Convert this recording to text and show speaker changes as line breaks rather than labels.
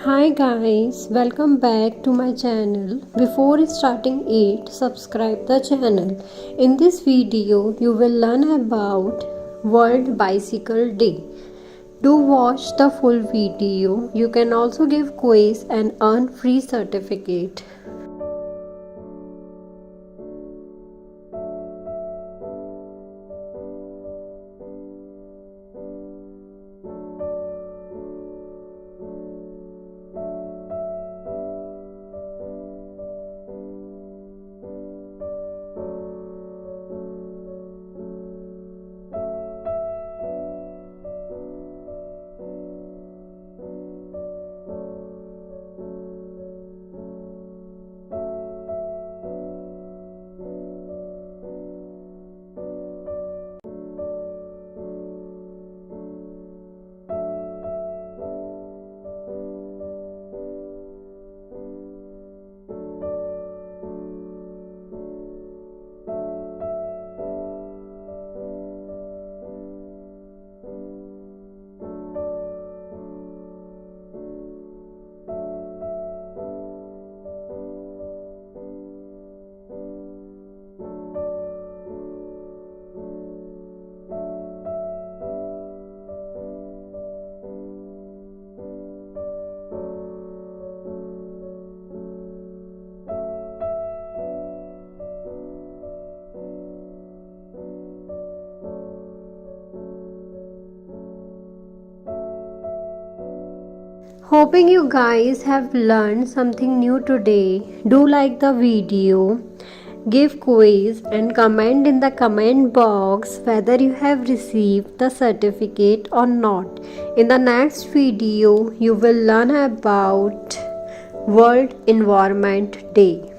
Hi guys, welcome back to my channel. Before starting it, subscribe the channel. In this video, you will learn about World Bicycle Day. Do watch the full video. You can also give quiz and earn free certificate. Hoping you guys have learned something new today. Do like the video, give quiz and comment in the comment box whether you have received the certificate or not. In the next video, you will learn about World Environment Day.